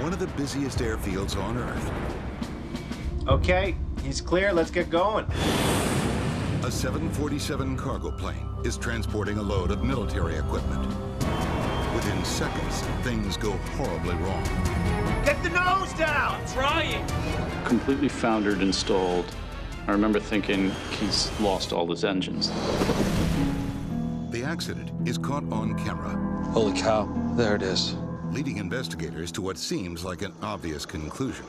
one of the busiest airfields on Earth. Okay, he's clear. Let's get going. A 747 cargo plane is transporting a load of military equipment. Within seconds, things go horribly wrong. Get the nose down! Trying! Completely foundered and stalled. I remember thinking he's lost all his engines. The accident is caught on camera, Holy cow, there it is. leading investigators to what seems like an obvious conclusion.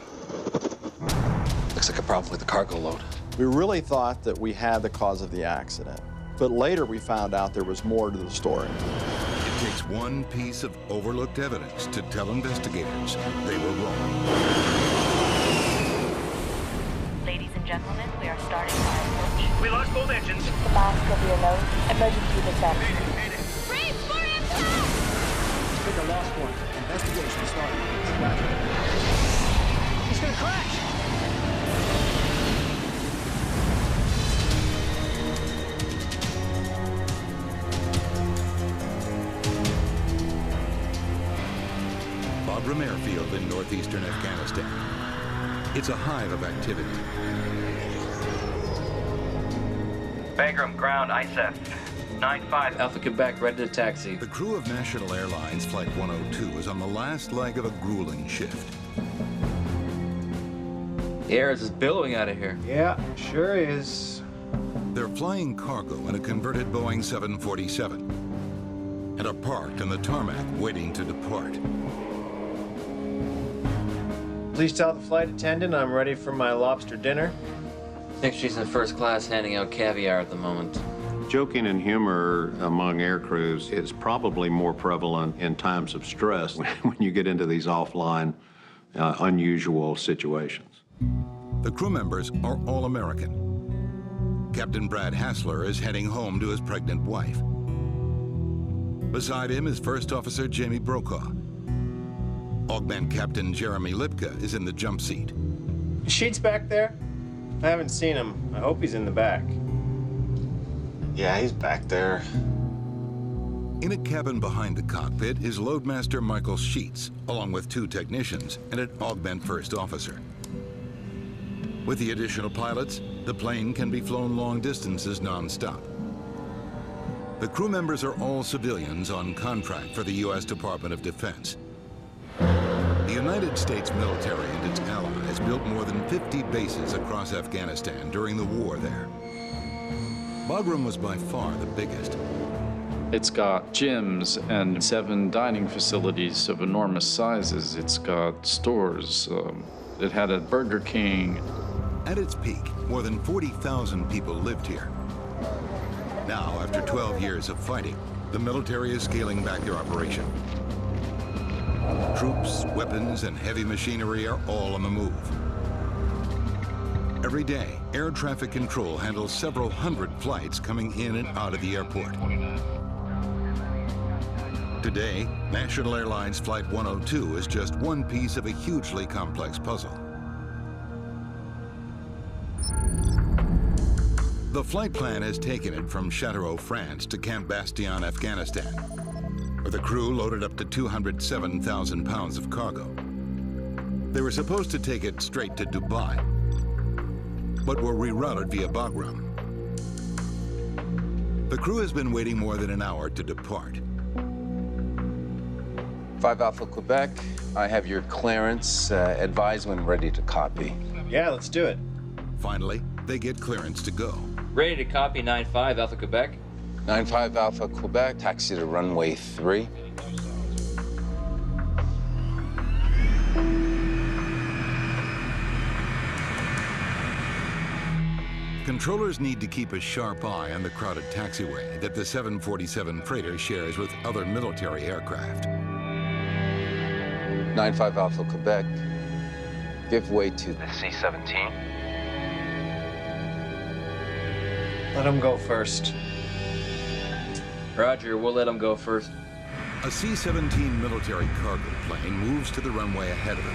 Looks like a problem with the cargo load. We really thought that we had the cause of the accident, but later we found out there was more to the story. It takes one piece of overlooked evidence to tell investigators they were wrong. Ladies and gentlemen, we are starting our approach. We lost both engines. The mask of your load. Emergency descent. Brace for impact! I think I lost one. Investigation started. He's gonna crash! Bagram Airfield in northeastern Afghanistan. It's a hive of activity. Bagram, ground, ISEF. 9-5. Alpha Quebec, ready to taxi. The crew of National Airlines Flight 102 is on the last leg of a grueling shift. The air is just billowing out of here. Yeah, sure is. They're flying cargo in a converted Boeing 747 and are parked on the tarmac waiting to depart. Please tell the flight attendant I'm ready for my lobster dinner. I think she's in first class handing out caviar at the moment. Joking and humor among air crews is probably more prevalent in times of stress when you get into these offline, unusual situations. The crew members are all American. Captain Brad Hassler is heading home to his pregnant wife. Beside him is First Officer Jamie Brokaw. Augment Captain Jeremy Lipka is in the jump seat. Sheets back there? I haven't seen him. I hope he's in the back. Yeah, he's back there. In a cabin behind the cockpit is Loadmaster Michael Sheets, along with 2 technicians and an Augment First Officer. With the additional pilots, the plane can be flown long distances non-stop. The crew members are all civilians on contract for the U.S. Department of Defense. The United States military and its allies built more than 50 bases across Afghanistan during the war there. Bagram was by far the biggest. It's got gyms and 7 dining facilities of enormous sizes. It's got stores. It had a Burger King. At its peak, more than 40,000 people lived here. Now, after 12 years of fighting, the military is scaling back their operation. Troops, weapons, and heavy machinery are all on the move. Every day, air traffic control handles several hundred flights coming in and out of the airport. Today, National Airlines Flight 102 is just one piece of a hugely complex puzzle. The flight plan has taken it from Châteauroux, France to Camp Bastion, Afghanistan, where the crew loaded up to 207,000 pounds of cargo. They were supposed to take it straight to Dubai, but were rerouted via Bagram. The crew has been waiting more than an hour to depart. 5 Alpha Quebec, I have your clearance. Advise when ready to copy. Yeah, let's do it. Finally, they get clearance to go. Ready to copy 9-5 Alpha Quebec. 9-5 Alpha Quebec, taxi to runway 3. Controllers need to keep a sharp eye on the crowded taxiway that the 747 freighter shares with other military aircraft. 9-5 Alpha Quebec, give way to the C-17. Let him go first. Roger, we'll let him go first. A C-17 military cargo plane moves to the runway ahead of it.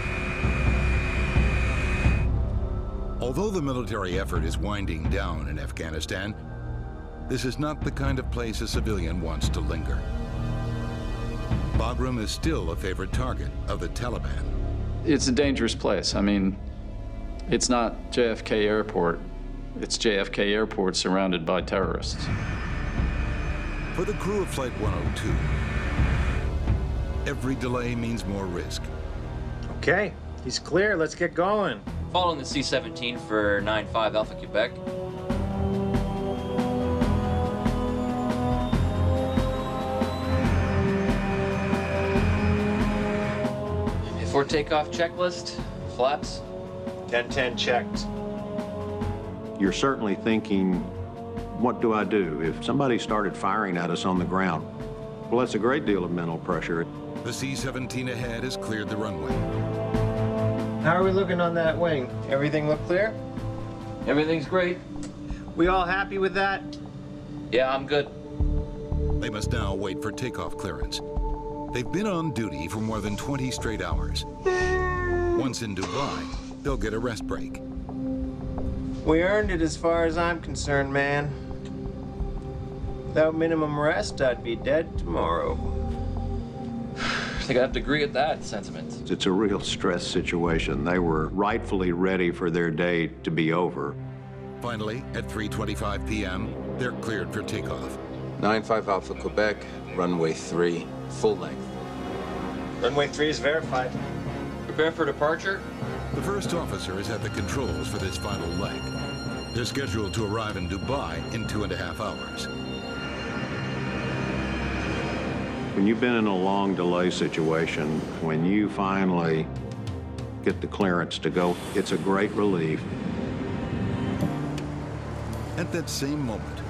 Although the military effort is winding down in Afghanistan, this is not the kind of place a civilian wants to linger. Bagram is still a favorite target of the Taliban. It's a dangerous place. I mean, it's not JFK Airport. It's JFK Airport surrounded by terrorists. For the crew of Flight 102, every delay means more risk. Okay, he's clear. Let's get going. Following the C-17 for 95 Alpha Quebec. Before takeoff checklist, flaps. 10-10 checked. You're certainly thinking, what do I do if somebody started firing at us on the ground? Well, that's a great deal of mental pressure. The C-17 ahead has cleared the runway. How are we looking on that wing? Everything look clear? Everything's great. We all happy with that? Yeah, I'm good. They must now wait for takeoff clearance. They've been on duty for more than 20 straight hours. Once in Dubai, they'll get a rest break. We earned it as far as I'm concerned, man. Without minimum rest, I'd be dead tomorrow. I think I have to agree with that sentiment. It's a real stress situation. They were rightfully ready for their day to be over. Finally, at 3:25 p.m., they're cleared for takeoff. 95 Alpha Quebec, runway 3, full length. Runway 3 is verified. Prepare for departure. The first officer is at the controls for this final leg. They're scheduled to arrive in Dubai in 2.5 hours. When you've been in a long delay situation, when you finally get the clearance to go, it's a great relief. At that same moment,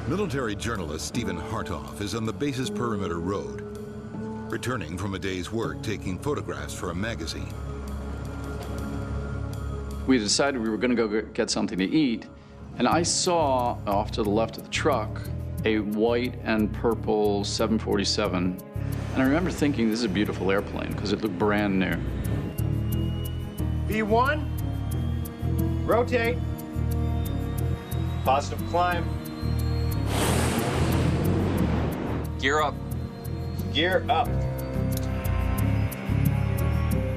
military journalist Stephen Hartoff is on the base's perimeter road, returning from a day's work taking photographs for a magazine. We decided we were going to go get something to eat, and I saw off to the left of the truck a white and purple 747, and I remember thinking this is a beautiful airplane because it looked brand new. V1, rotate. Positive climb. Gear up. Gear up.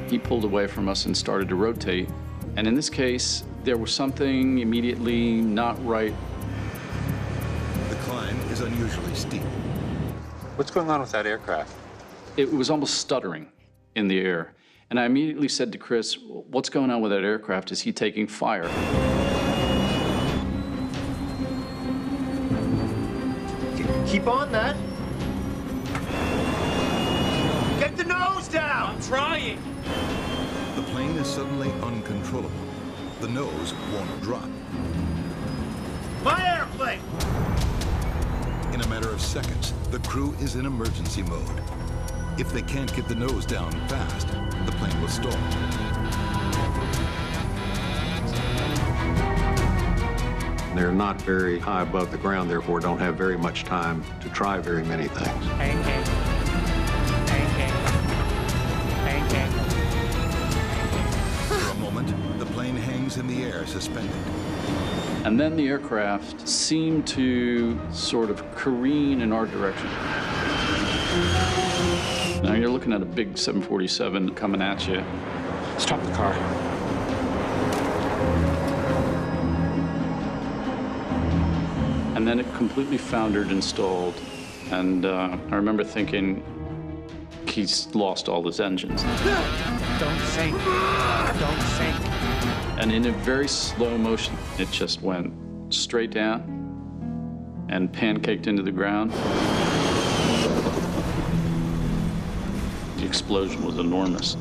He pulled away from us and started to rotate, and in this case, there was something immediately not right. The climb is unusually steep. What's going on with that aircraft? It was almost stuttering in the air, and I immediately said to Chris, what's going on with that aircraft? Is he taking fire? Keep on that. Get the nose down! I'm trying. The plane is suddenly uncontrollable. The nose won't drop. My airplane! In a matter of seconds, the crew is in emergency mode. If they can't get the nose down fast, the plane will stall. They're not very high above the ground, therefore don't have very much time to try very many things. For a moment, the plane hangs in the air suspended. And then the aircraft seemed to sort of careen in our direction. Now you're looking at a big 747 coming at you. Stop the car. And then it completely foundered and stalled. And I remember thinking, he's lost all his engines. Don't sink. Don't sink. And in a very slow motion, it just went straight down and pancaked into the ground. The explosion was enormous.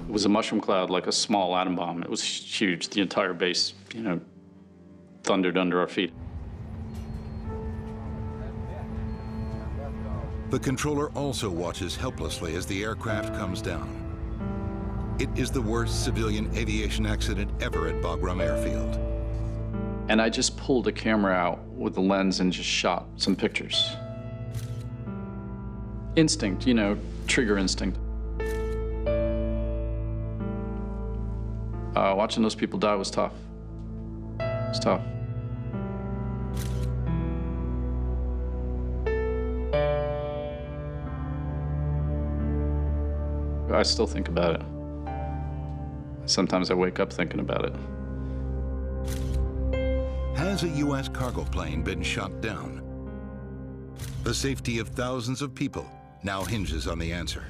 It was a mushroom cloud like a small atom bomb. It was huge. The entire base, thundered under our feet. The controller also watches helplessly as the aircraft comes down. It is the worst civilian aviation accident ever at Bagram Airfield. And I just pulled a camera out with the lens and just shot some pictures. Instinct, trigger instinct. Watching those people die was tough. It was tough. I still think about it. Sometimes I wake up thinking about it. Has a U.S. cargo plane been shot down? The safety of thousands of people now hinges on the answer.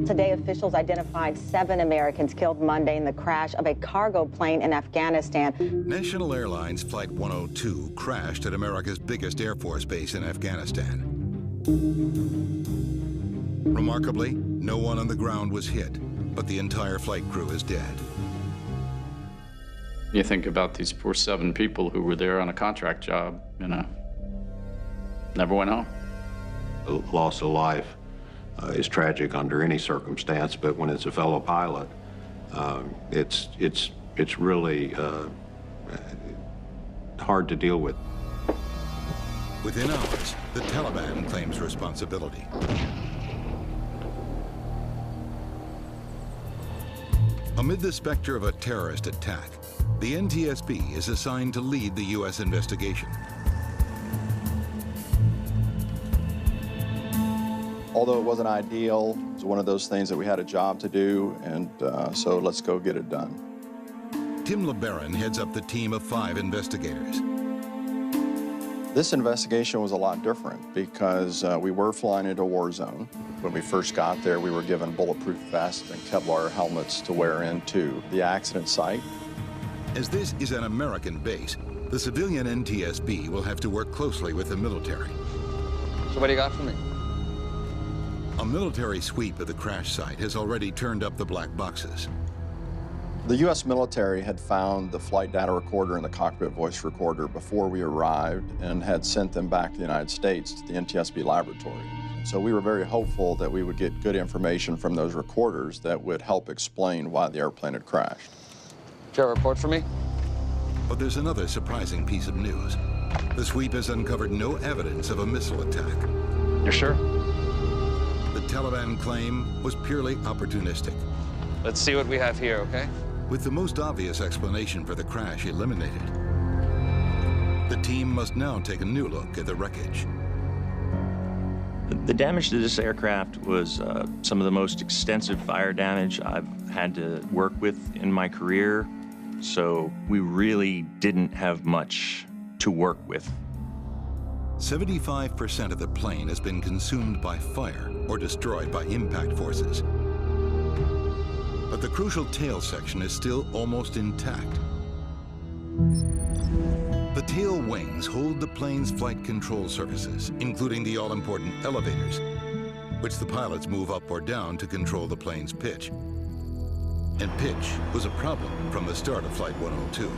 Today, officials identified 7 Americans killed Monday in the crash of a cargo plane in Afghanistan. National Airlines Flight 102 crashed at America's biggest Air Force base in Afghanistan. Remarkably, no one on the ground was hit, but the entire flight crew is dead. You think about these poor 7 people who were there on a contract job, you know, never went home. The loss of life is tragic under any circumstance, but when it's a fellow pilot, it's really hard to deal with. Within hours, the Taliban claims responsibility. Amid the specter of a terrorist attack, the NTSB is assigned to lead the U.S. investigation. Although it wasn't ideal, it was one of those things that we had a job to do, and so let's go get it done. Tim LeBaron heads up the team of 5 investigators. This investigation was a lot different because we were flying into a war zone. When we first got there, we were given bulletproof vests and Kevlar helmets to wear into the accident site. As this is an American base, the civilian NTSB will have to work closely with the military. So what do you got for me? A military sweep of the crash site has already turned up the black boxes. The U.S. military had found the flight data recorder and the cockpit voice recorder before we arrived and had sent them back to the United States to the NTSB laboratory. So we were very hopeful that we would get good information from those recorders that would help explain why the airplane had crashed. Do you have a report for me? But there's another surprising piece of news. The sweep has uncovered no evidence of a missile attack. You're sure? The Taliban claim was purely opportunistic. Let's see what we have here, okay? With the most obvious explanation for the crash eliminated, the team must now take a new look at the wreckage. The damage to this aircraft was some of the most extensive fire damage I've had to work with in my career, so we really didn't have much to work with. 75% of the plane has been consumed by fire or destroyed by impact forces. But the crucial tail section is still almost intact. The tail wings hold the plane's flight control surfaces, including the all-important elevators, which the pilots move up or down to control the plane's pitch. And pitch was a problem from the start of Flight 102.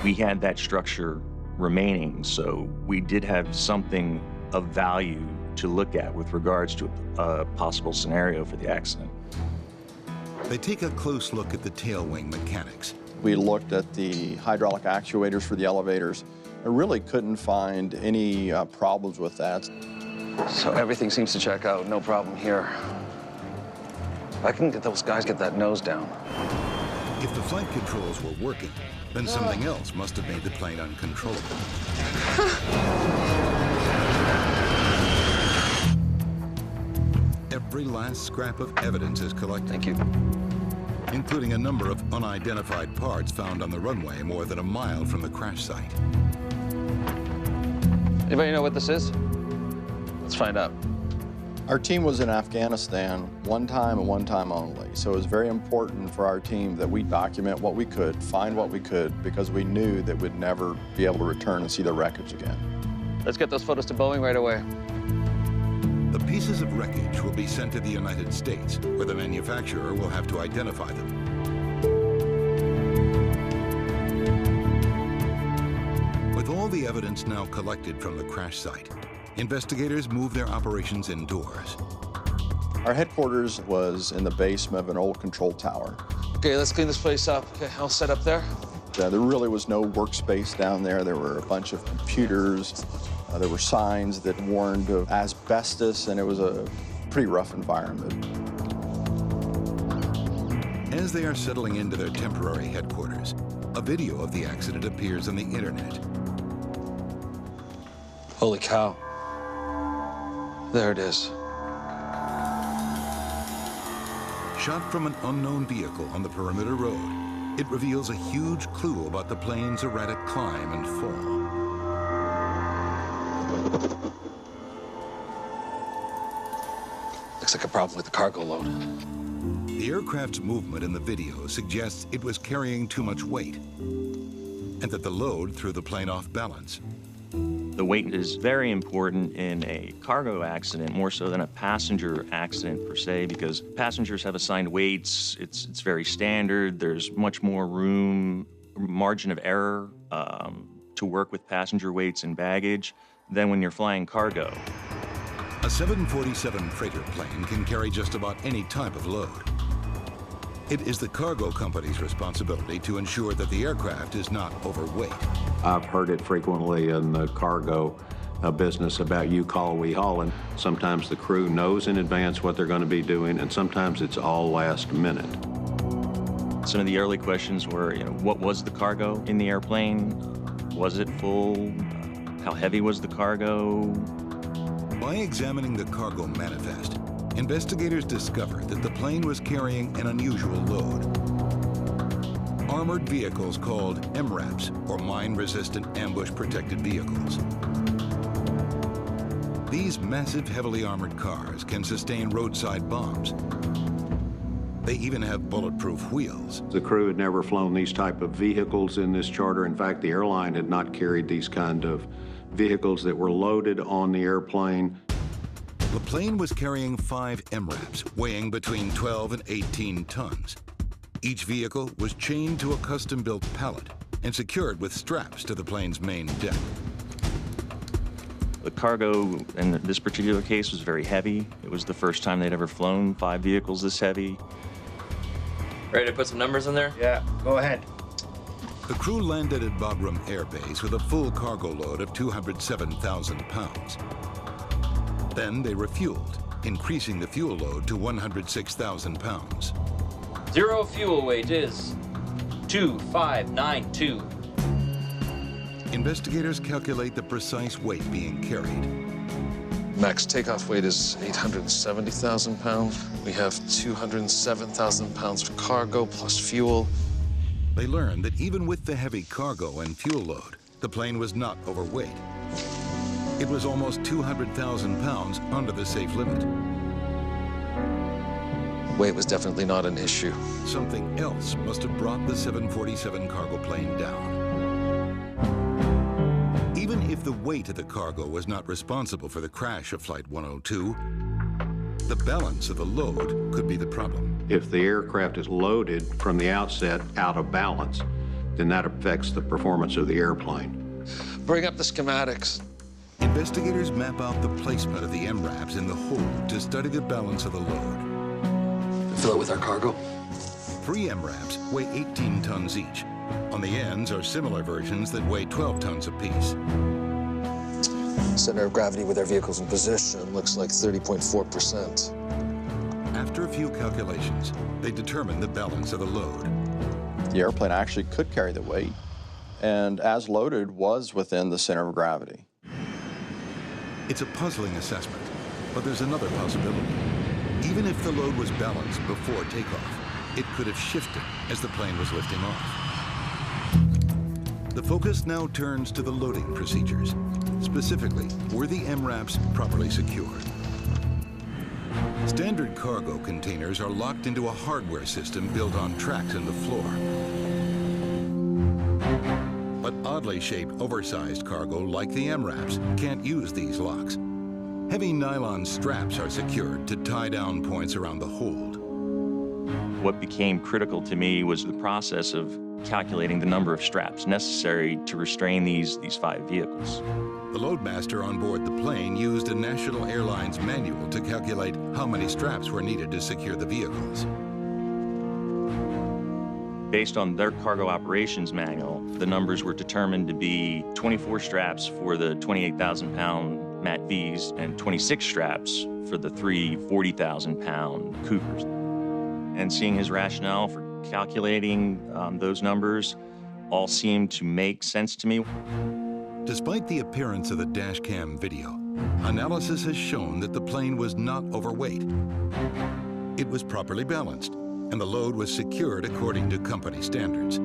We had that structure remaining, so we did have something of value to look at with regards to a possible scenario for the accident. They take a close look at the tail wing mechanics. We looked at the hydraulic actuators for the elevators and really couldn't find any problems with that. So everything seems to check out, no problem here. I can get those guys get that nose down. If the flight controls were working, then something else must have made the plane uncontrollable. Every last scrap of evidence is collected. Thank you. Including a number of unidentified parts found on the runway more than a mile from the crash site. Anybody know what this is? Let's find out. Our team was in Afghanistan one time and one time only, so it was very important for our team that we document what we could, find what we could, because we knew that we'd never be able to return and see the wreckage again. Let's get those photos to Boeing right away. The pieces of wreckage will be sent to the United States, where the manufacturer will have to identify them. With all the evidence now collected from the crash site, investigators move their operations indoors. Our headquarters was in the basement of an old control tower. Okay, let's clean this place up. Okay, I'll set up there. There really was no workspace down there. There were a bunch of computers. There were signs that warned of asbestos, and it was a pretty rough environment. As they are settling into their temporary headquarters, a video of the accident appears on the internet. Holy cow. There it is. Shot from an unknown vehicle on the perimeter road, it reveals a huge clue about the plane's erratic climb and fall. Looks like a problem with the cargo load. The aircraft's movement in the video suggests it was carrying too much weight and that the load threw the plane off balance. The weight is very important in a cargo accident, more so than a passenger accident per se, because passengers have assigned weights. It's very standard. There's much more room, margin of error to work with passenger weights and baggage than when you're flying cargo. A 747 freighter plane can carry just about any type of load. It is the cargo company's responsibility to ensure that the aircraft is not overweight. I've heard it frequently in the cargo business about you call, we haul, and sometimes the crew knows in advance what they're going to be doing, and sometimes it's all last minute. Some of the early questions were, what was the cargo in the airplane? Was it full? How heavy was the cargo? By examining the cargo manifest, investigators discovered that the plane was carrying an unusual load. Armored vehicles called MRAPs, or mine-resistant ambush-protected vehicles. These massive, heavily armored cars can sustain roadside bombs. They even have bulletproof wheels. The crew had never flown these type of vehicles in this charter. In fact, the airline had not carried these kind of vehicles that were loaded on the airplane. The plane was carrying 5 MRAPs, weighing between 12 and 18 tons. Each vehicle was chained to a custom-built pallet and secured with straps to the plane's main deck. The cargo in this particular case was very heavy. It was the first time they'd ever flown 5 vehicles this heavy. Ready to put some numbers in there? Yeah, go ahead. The crew landed at Bagram Air Base with a full cargo load of 207,000 pounds. Then they refueled, increasing the fuel load to 106,000 pounds. Zero fuel weight is 2592. Investigators calculate the precise weight being carried. Max takeoff weight is 870,000 pounds. We have 207,000 pounds for cargo plus fuel. They learned that even with the heavy cargo and fuel load, the plane was not overweight. It was almost 200,000 pounds under the safe limit. Weight was definitely not an issue. Something else must have brought the 747 cargo plane down. Even if the weight of the cargo was not responsible for the crash of Flight 102, the balance of the load could be the problem. If the aircraft is loaded from the outset out of balance, then that affects the performance of the airplane. Bring up the schematics. Investigators map out the placement of the MRAPs in the hold to study the balance of the load. Fill it with our cargo. 3 MRAPs weigh 18 tons each. On the ends are similar versions that weigh 12 tons apiece. Center of gravity with our vehicles in position looks like 30.4%. After a few calculations, they determine the balance of the load. The airplane actually could carry the weight, and as loaded, was within the center of gravity. It's a puzzling assessment, but there's another possibility. Even if the load was balanced before takeoff, it could have shifted as the plane was lifting off. The focus now turns to the loading procedures. Specifically, were the MRAPs properly secured? Standard cargo containers are locked into a hardware system built on tracks in the floor. But oddly shaped, oversized cargo, like the MRAPs, can't use these locks. Heavy nylon straps are secured to tie down points around the hold. What became critical to me was the process of calculating the number of straps necessary to restrain these 5 vehicles. The loadmaster on board the plane used a National Airlines manual to calculate how many straps were needed to secure the vehicles. Based on their cargo operations manual, the numbers were determined to be 24 straps for the 28,000-pound MAT Vs and 26 straps for the 3 40,000-pound Coopers. And seeing his rationale for calculating those numbers all seemed to make sense to me. Despite the appearance of the dashcam video, analysis has shown that the plane was not overweight. It was properly balanced, and the load was secured according to company standards.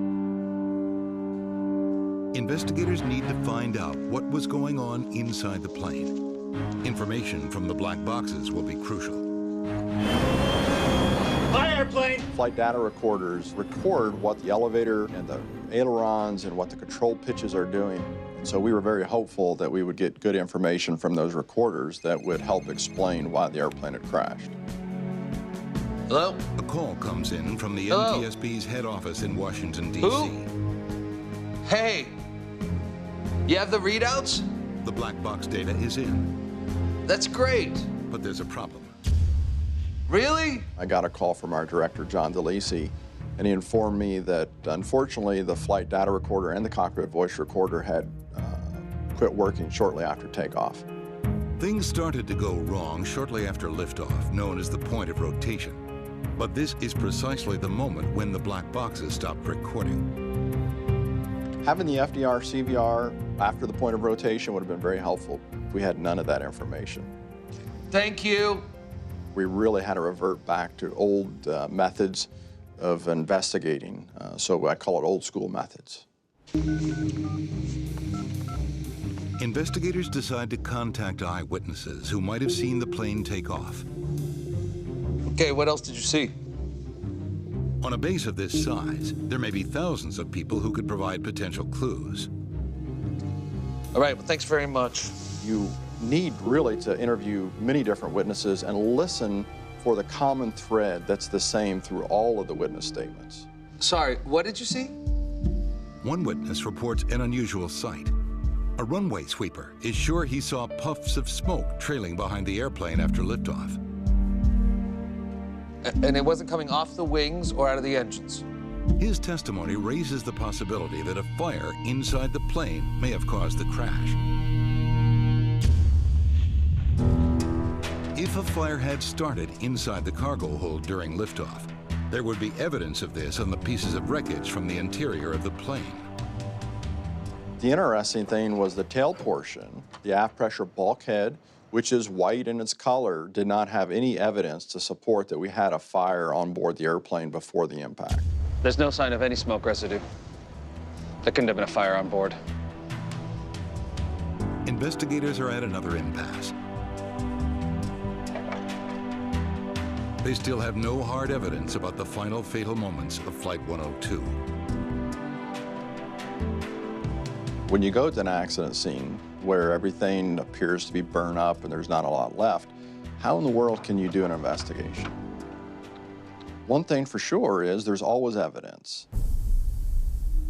Investigators need to find out what was going on inside the plane. Information from the black boxes will be crucial. Hi, airplane! Flight data recorders record what the elevator and the ailerons and what the control pitches are doing. And so we were very hopeful that we would get good information from those recorders that would help explain why the airplane had crashed. Hello? A call comes in from the Hello? NTSB's head office in Washington, D.C. Who? Hey, you have the readouts? The black box data is in, That's great. but there's a problem. Really? I got a call from our director, John DeLisi, and he informed me that, unfortunately, the flight data recorder and the cockpit voice recorder had quit working shortly after takeoff. Things started to go wrong shortly after liftoff, known as the point of rotation. But this is precisely the moment when the black boxes stopped recording. Having the FDR CVR after the point of rotation would have been very helpful. We had none of that information. Thank you. We really had to revert back to old methods of investigating, so I call it old school methods. Investigators decide to contact eyewitnesses who might have seen the plane take off. Okay, what else did you see? On a base of this size, there may be thousands of people who could provide potential clues. All right, well, thanks very much. You need really to interview many different witnesses and listen for the common thread that's the same through all of the witness statements. Sorry, what did you see? One witness reports an unusual sight. A runway sweeper is sure he saw puffs of smoke trailing behind the airplane after liftoff. And it wasn't coming off the wings or out of the engines? His testimony raises the possibility that a fire inside the plane may have caused the crash. If a fire had started inside the cargo hold during liftoff, there would be evidence of this on the pieces of wreckage from the interior of the plane. The interesting thing was the tail portion, the aft pressure bulkhead, which is white in its color, did not have any evidence to support that we had a fire on board the airplane before the impact. There's no sign of any smoke residue. There couldn't have been a fire on board. Investigators are at another impasse. They still have no hard evidence about the final fatal moments of Flight 102. When you go to an accident scene where everything appears to be burned up and there's not a lot left, how in the world can you do an investigation? One thing for sure is there's always evidence.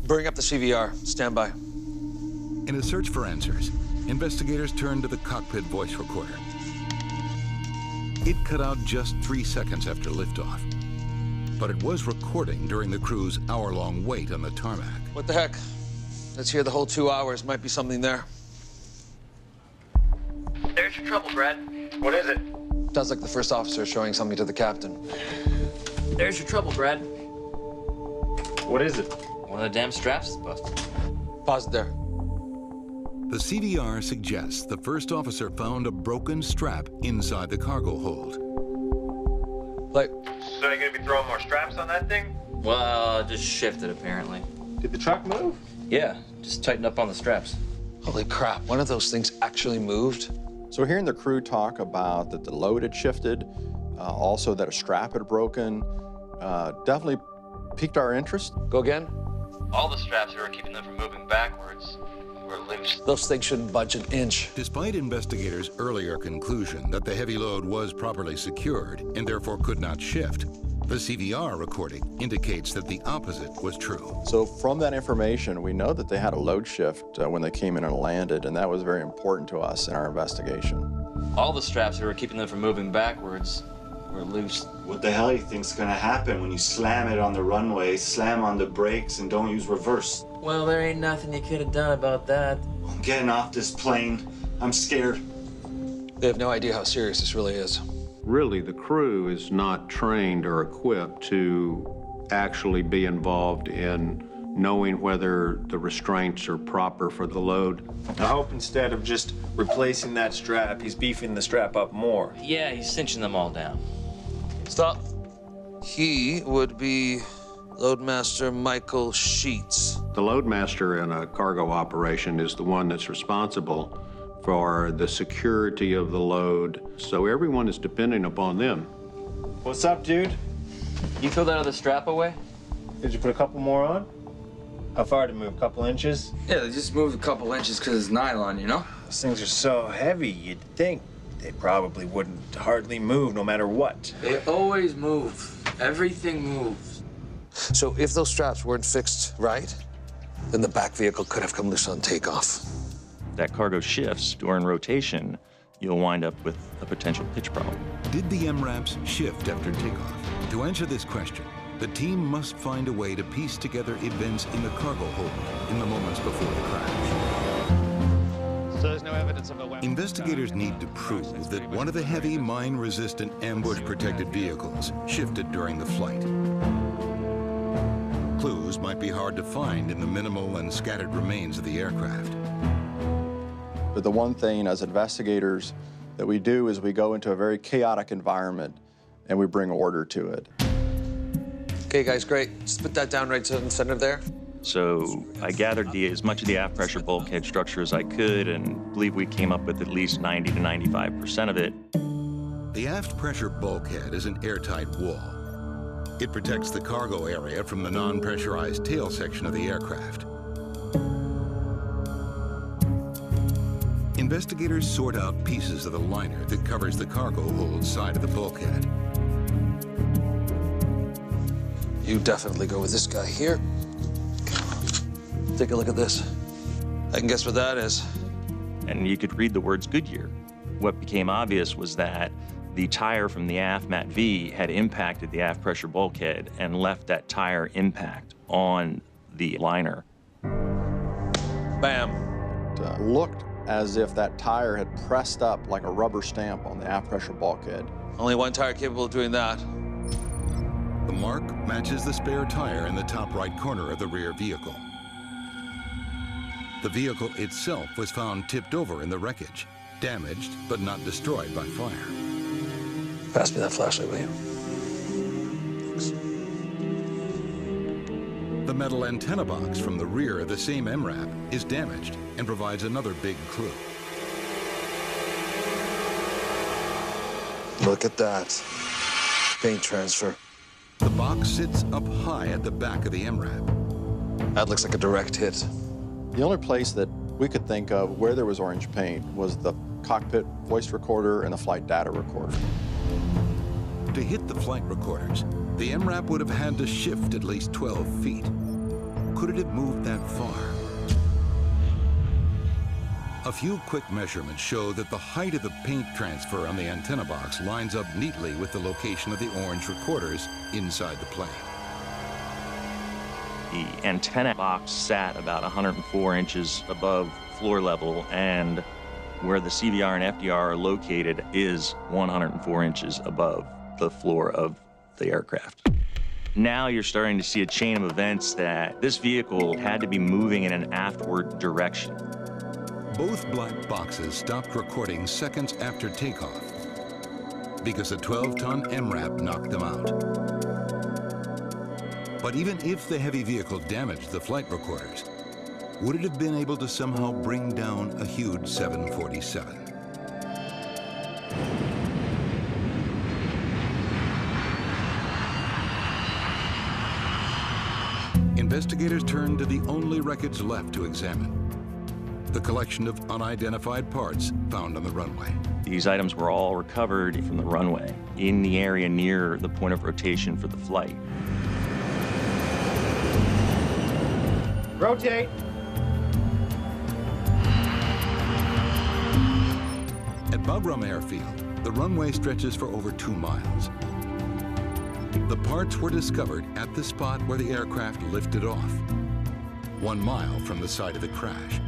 Bring up the CVR. Stand by. In a search for answers, investigators turn to the cockpit voice recorder. It cut out just 3 seconds after liftoff, but it was recording during the crew's hour-long wait on the tarmac. What the heck? Let's hear the whole 2 hours. Might be something there. There's your trouble, Brad. What is it? Sounds like the first officer showing something to the captain. There's your trouble, Brad. What is it? One of the damn straps is busted. Pause it there. The CVR suggests the first officer found a broken strap inside the cargo hold. Like, So you're gonna be throwing more straps on that thing? Well, just shifted, apparently. Did the truck move? Yeah, just tighten up on the straps. holy crap, one of those things actually moved? So hearing the crew talk about that the load had shifted, also that a strap had broken, definitely piqued our interest. Go again? All the straps that were keeping them from moving backwards were loose. Those things shouldn't budge an inch. Despite investigators' earlier conclusion that the heavy load was properly secured and therefore could not shift, the CVR recording indicates that the opposite was true. So from that information, we know that they had a load shift when they came in and landed, and that was very important to us in our investigation. All the straps that were keeping them from moving backwards were loose. What the hell do you think's gonna happen when you slam it on the runway, slam on the brakes, and don't use reverse? Well, there ain't nothing you could have done about that. I'm getting off this plane. I'm scared. They have no idea how serious this really is. Really, the crew is not trained or equipped to actually be involved in knowing whether the restraints are proper for the load. I hope instead of just replacing that strap, he's beefing the strap up more. Yeah, he's cinching them all down. Stop. He would be Loadmaster Michael Sheets. The loadmaster in a cargo operation is the one that's responsible for the security of the load, so everyone is depending upon them. What's up, dude? You throw that other strap away? Did you put a couple more on? How far to move? A couple inches? Yeah, they just moved a couple inches because it's nylon, you know? Those things are so heavy, you'd think they probably wouldn't hardly move no matter what. They always move. Everything moves. So if those straps weren't fixed right, then the back vehicle could have come loose on takeoff. That cargo shifts during rotation, you'll wind up with a potential pitch problem. Did the MRAPs shift after takeoff? To answer this question, the team must find a way to piece together events in the cargo hold in the moments before the crash. So there's no evidence of a weapon. Investigators need to prove that one of the heavy mine-resistant ambush-protected vehicles shifted during the flight. Clues might be hard to find in the minimal and scattered remains of the aircraft. But the one thing as investigators that we do is we go into a very chaotic environment and we bring order to it. Okay, guys, great. Just put that down right in the center there. So I gathered as much of the aft pressure bulkhead structure as I could and believe we came up with at least 90 to 95% of it. The aft pressure bulkhead is an airtight wall. It protects the cargo area from the non-pressurized tail section of the aircraft. Investigators sort out pieces of the liner that covers the cargo hold side of the bulkhead. You definitely go with this guy here. Take a look at this. I can guess what that is. And you could read the words Goodyear. What became obvious was that the tire from the aft Mat V had impacted the aft pressure bulkhead and left that tire impact on the liner. Bam. It looked as if that tire had pressed up like a rubber stamp on the aft pressure bulkhead. Only one tire capable of doing that. The mark matches the spare tire in the top right corner of the rear vehicle. The vehicle itself was found tipped over in the wreckage, damaged but not destroyed by fire. Pass me that flashlight, will you? Thanks. The metal antenna box from the rear of the same MRAP is damaged and provides another big clue. Look at that. Paint transfer. The box sits up high at the back of the MRAP. That looks like a direct hit. The only place that we could think of where there was orange paint was the cockpit voice recorder and the flight data recorder. To hit the flight recorders, the MRAP would have had to shift at least 12 feet. Could it have moved that far? A few quick measurements show that the height of the paint transfer on the antenna box lines up neatly with the location of the orange recorders inside the plane. The antenna box sat about 104 inches above floor level, and where the CVR and FDR are located is 104 inches above the floor of the aircraft. Now you're starting to see a chain of events that this vehicle had to be moving in an aftward direction. Both black boxes stopped recording seconds after takeoff because a 12-ton MRAP knocked them out. But even if the heavy vehicle damaged the flight recorders, would it have been able to somehow bring down a huge 747? Investigators turned to the only wreckage left to examine: the collection of unidentified parts found on the runway. These items were all recovered from the runway in the area near the point of rotation for the flight. Rotate. At Bagram Airfield, the runway stretches for over 2 miles. The parts were discovered at the spot where the aircraft lifted off, 1 mile from the site of the crash.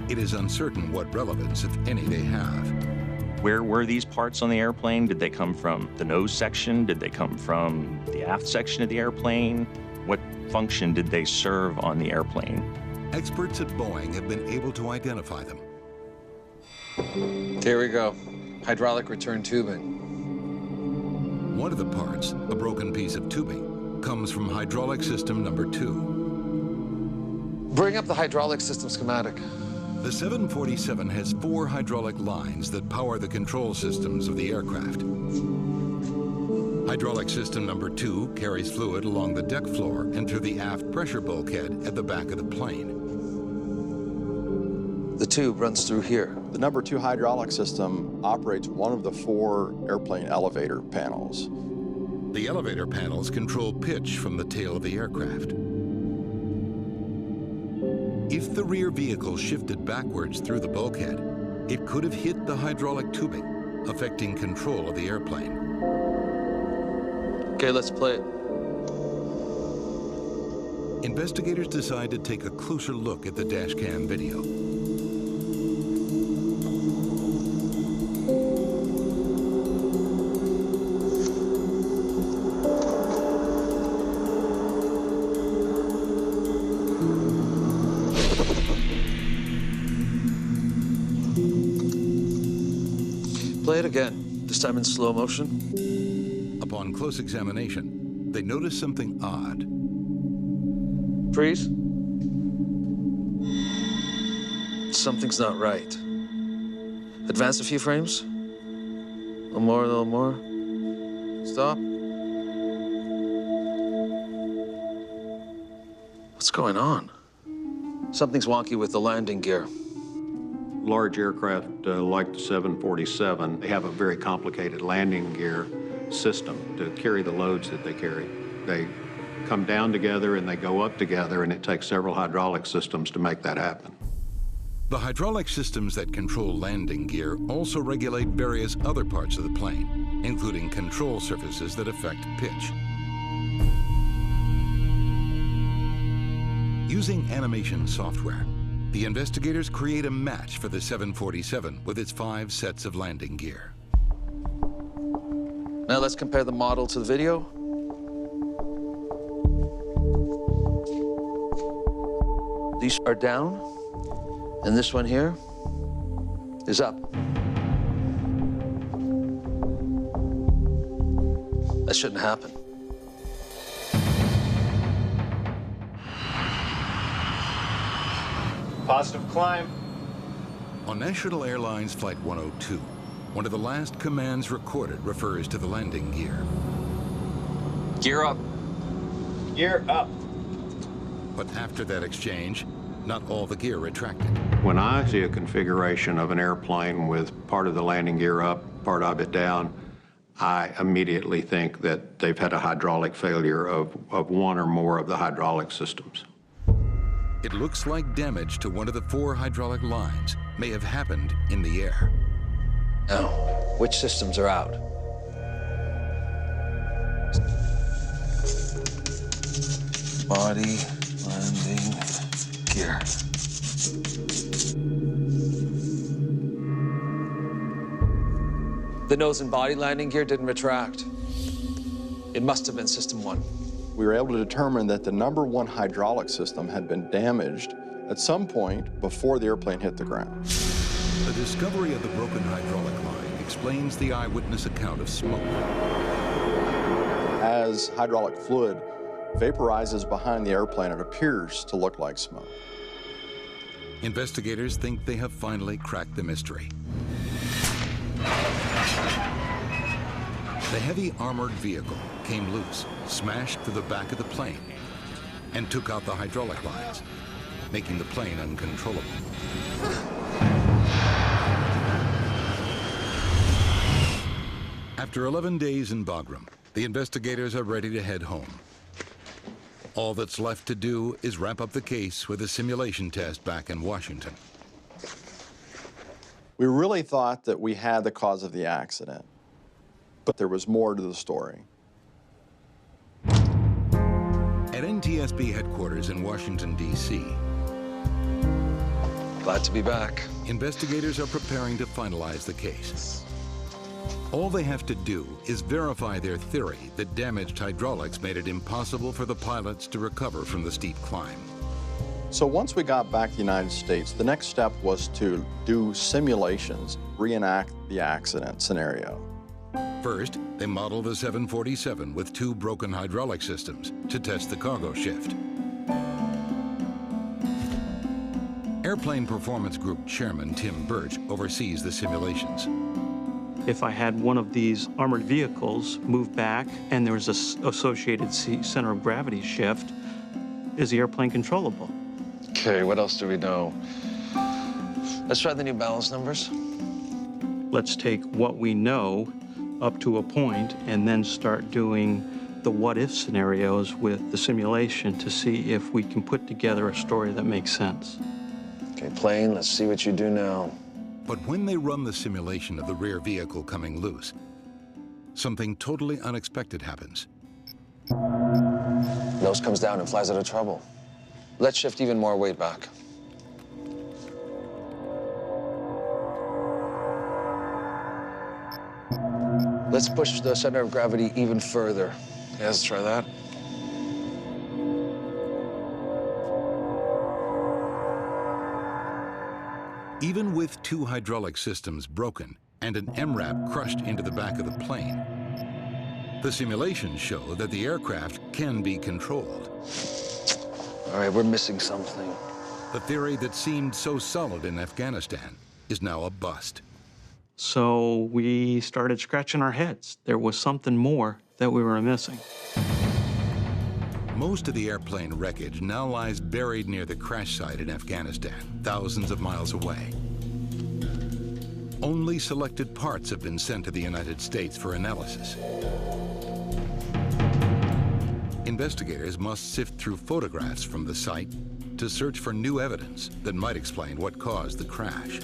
It is uncertain what relevance, if any, they have. Where were these parts on the airplane? Did they come from the nose section? Did they come from the aft section of the airplane? What function did they serve on the airplane? Experts at Boeing have been able to identify them. Here we go. Hydraulic return tubing. One of the parts, a broken piece of tubing, comes from hydraulic system number 2. Bring up the hydraulic system schematic. The 747 has 4 hydraulic lines that power the control systems of the aircraft. Hydraulic system number 2 carries fluid along the deck floor and through the aft pressure bulkhead at the back of the plane. The tube runs through here. The number 2 hydraulic system operates one of the 4 airplane elevator panels. The elevator panels control pitch from the tail of the aircraft. If the rear vehicle shifted backwards through the bulkhead, it could have hit the hydraulic tubing, affecting control of the airplane. Okay, let's play it. Investigators decide to take a closer look at the dash cam video. Play it again, this time in slow motion. Upon close examination, they notice something odd. Freeze. Something's not right. Advance a few frames. A little more, a little more. Stop. What's going on? Something's wonky with the landing gear. Large aircraft like the 747, they have a very complicated landing gear system to carry the loads that they carry. They come down together and they go up together, and it takes several hydraulic systems to make that happen. The hydraulic systems that control landing gear also regulate various other parts of the plane, including control surfaces that affect pitch. Using animation software, the investigators create a match for the 747 with its 5 sets of landing gear. Now let's compare the model to the video. These are down, and this one here is up. That shouldn't happen. Positive climb. On National Airlines Flight 102, one of the last commands recorded refers to the landing gear. Gear up. Gear up. But after that exchange, not all the gear retracted. When I see a configuration of an airplane with part of the landing gear up, part of it down, I immediately think that they've had a hydraulic failure of one or more of the hydraulic systems. It looks like damage to one of the 4 hydraulic lines may have happened in the air. Now, which systems are out? Body, landing, gear. The nose and body landing gear didn't retract. It must have been System 1. We were able to determine that the number 1 hydraulic system had been damaged at some point before the airplane hit the ground. The discovery of the broken hydraulic line explains the eyewitness account of smoke. As hydraulic fluid vaporizes behind the airplane, it appears to look like smoke. Investigators think they have finally cracked the mystery. The heavy armored vehicle came loose, smashed through the back of the plane, and took out the hydraulic lines, making the plane uncontrollable. After 11 days in Bagram, the investigators are ready to head home. All that's left to do is wrap up the case with a simulation test back in Washington. We really thought that we had the cause of the accident, but there was more to the story. At NTSB headquarters in Washington, D.C., glad to be back. Investigators are preparing to finalize the case. All they have to do is verify their theory that damaged hydraulics made it impossible for the pilots to recover from the steep climb. So once we got back to the United States, the next step was to do simulations, reenact the accident scenario. First, they modeled a 747 with 2 broken hydraulic systems to test the cargo shift. Airplane Performance Group Chairman Tim Birch oversees the simulations. If I had one of these armored vehicles move back and there was an associated center of gravity shift, is the airplane controllable? Okay, what else do we know? Let's try the new balance numbers. Let's take what we know up to a point and then start doing the what-if scenarios with the simulation to see if we can put together a story that makes sense. Okay, plane, let's see what you do now. But when they run the simulation of the rear vehicle coming loose, something totally unexpected happens. Nose comes down and flies out of trouble. Let's shift even more weight back. Let's push the center of gravity even further. Yeah, let's try that. Even with 2 hydraulic systems broken and an MRAP crushed into the back of the plane, the simulations show that the aircraft can be controlled. All right, we're missing something. The theory that seemed so solid in Afghanistan is now a bust. So we started scratching our heads. There was something more that we were missing. Most of the airplane wreckage now lies buried near the crash site in Afghanistan, thousands of miles away. Only selected parts have been sent to the United States for analysis. Investigators must sift through photographs from the site to search for new evidence that might explain what caused the crash.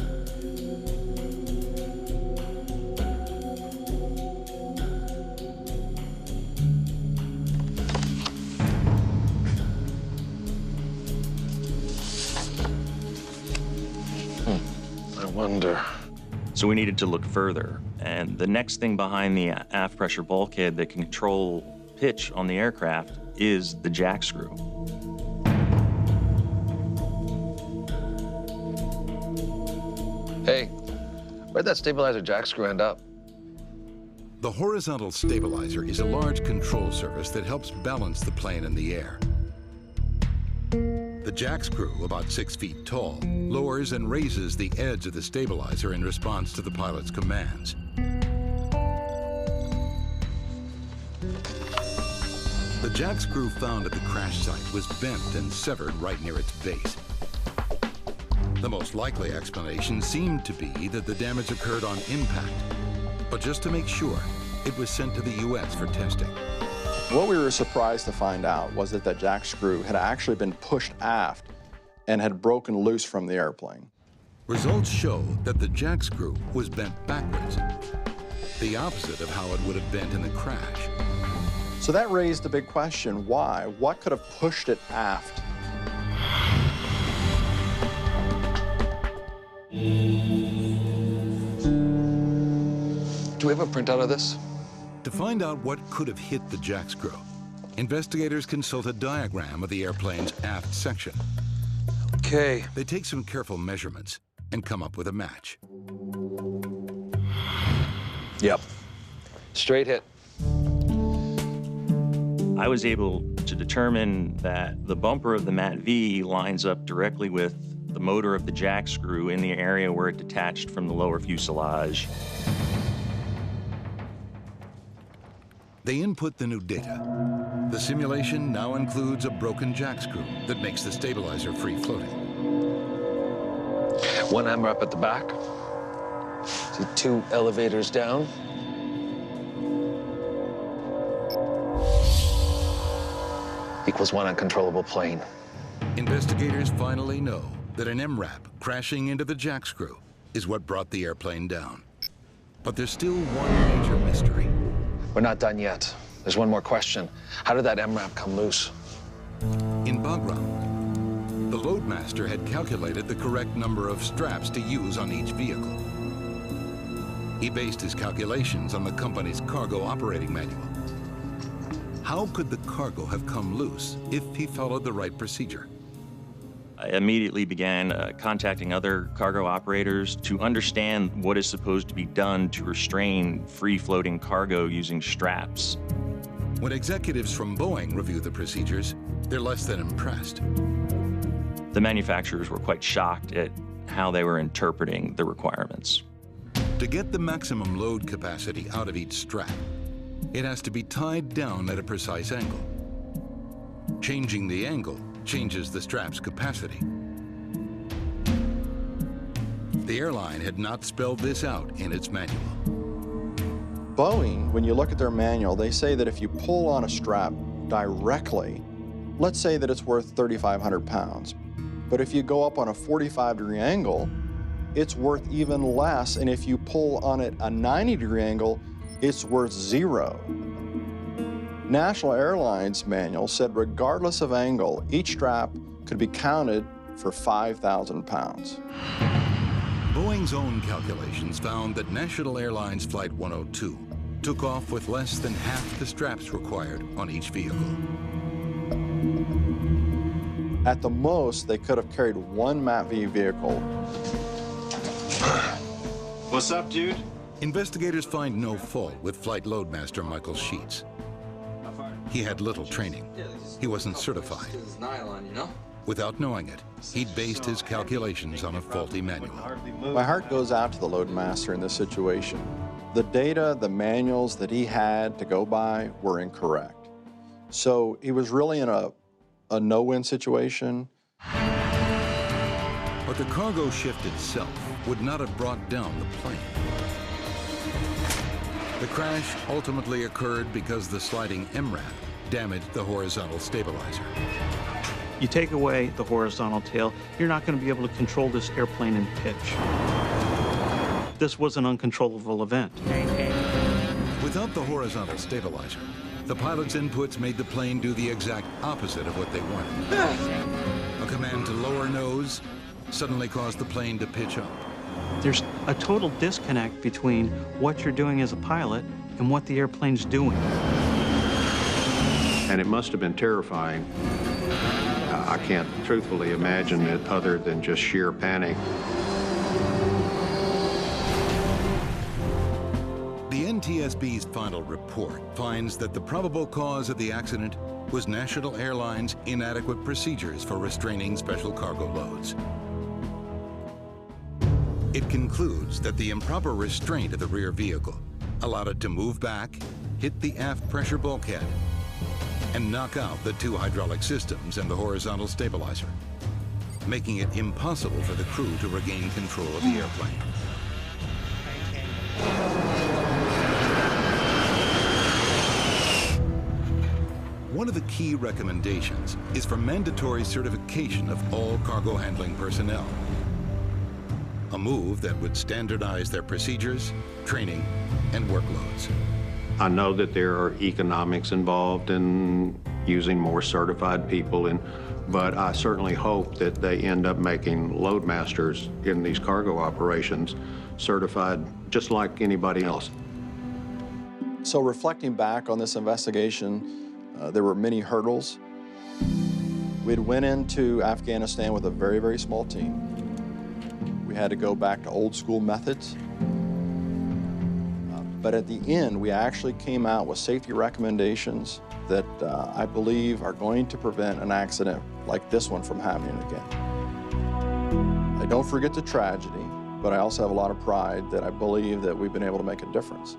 So we needed to look further, and the next thing behind the aft pressure bulkhead that can control pitch on the aircraft is the jack screw. Hey, where'd that stabilizer jack screw end up? The horizontal stabilizer is a large control surface that helps balance the plane in the air. The jack screw, about 6 feet tall, lowers and raises the edge of the stabilizer in response to the pilot's commands. The jack screw found at the crash site was bent and severed right near its base. The most likely explanation seemed to be that the damage occurred on impact, but just to make sure, it was sent to the U.S. for testing. What we were surprised to find out was that jack screw had actually been pushed aft and had broken loose from the airplane. Results show that the jack screw was bent backwards, the opposite of how it would have bent in the crash. So that raised the big question, why? What could have pushed it aft? Do we have a printout of this? To find out what could have hit the jack screw, investigators consult a diagram of the airplane's aft section. Okay. They take some careful measurements and come up with a match. Yep. Straight hit. I was able to determine that the bumper of the MAT-V lines up directly with the motor of the jack screw in the area where it detached from the lower fuselage. They input the new data. The simulation now includes a broken jack screw that makes the stabilizer free-floating. One MRAP at the back. See 2 elevators down. Equals 1 uncontrollable plane. Investigators finally know that an MRAP crashing into the jack screw is what brought the airplane down. But there's still one major mystery. We're not done yet. There's one more question. How did that MRAP come loose? In Bagram, the loadmaster had calculated the correct number of straps to use on each vehicle. He based his calculations on the company's cargo operating manual. How could the cargo have come loose if he followed the right procedure? I immediately began contacting other cargo operators to understand what is supposed to be done to restrain free-floating cargo using straps. When executives from Boeing review the procedures, they're less than impressed. The manufacturers were quite shocked at how they were interpreting the requirements. To get the maximum load capacity out of each strap, it has to be tied down at a precise angle. Changing the angle changes the strap's capacity. The airline had not spelled this out in its manual. Boeing, when you look at their manual, they say that if you pull on a strap directly, let's say that it's worth 3,500 pounds. But if you go up on a 45-degree angle, it's worth even less. And if you pull on it a 90-degree angle, it's worth 0. National Airlines manual said regardless of angle, each strap could be counted for 5,000 pounds. Boeing's own calculations found that National Airlines Flight 102 took off with less than half the straps required on each vehicle. At the most, they could have carried one MATV vehicle. What's up, dude? Investigators find no fault with flight loadmaster Michael Sheets. He had little training. He wasn't certified. Without knowing it, he'd based his calculations on a faulty manual. My heart goes out to the loadmaster in this situation. The data, the manuals that he had to go by were incorrect. So he was really in a no-win situation. But the cargo shift itself would not have brought down the plane. The crash ultimately occurred because the sliding MRAP damaged the horizontal stabilizer. You take away the horizontal tail, you're not going to be able to control this airplane in pitch. This was an uncontrollable event. Without the horizontal stabilizer, the pilot's inputs made the plane do the exact opposite of what they wanted. A command to lower nose suddenly caused the plane to pitch up. There's a total disconnect between what you're doing as a pilot and what the airplane's doing. And it must have been terrifying. I can't truthfully imagine it other than just sheer panic. The NTSB's final report finds that the probable cause of the accident was National Airlines' inadequate procedures for restraining special cargo loads. It concludes that the improper restraint of the rear vehicle allowed it to move back, hit the aft pressure bulkhead, and knock out the two hydraulic systems and the horizontal stabilizer, making it impossible for the crew to regain control of the airplane. One of the key recommendations is for mandatory certification of all cargo handling personnel, a move that would standardize their procedures, training, and workloads. I know that there are economics involved in using more certified people, but I certainly hope that they end up making loadmasters in these cargo operations certified just like anybody else. So reflecting back on this investigation, there were many hurdles. We'd went into Afghanistan with a very, very small team. We had to go back to old school methods. But at the end, we actually came out with safety recommendations that I believe are going to prevent an accident like this one from happening again. I don't forget the tragedy, but I also have a lot of pride that I believe that we've been able to make a difference.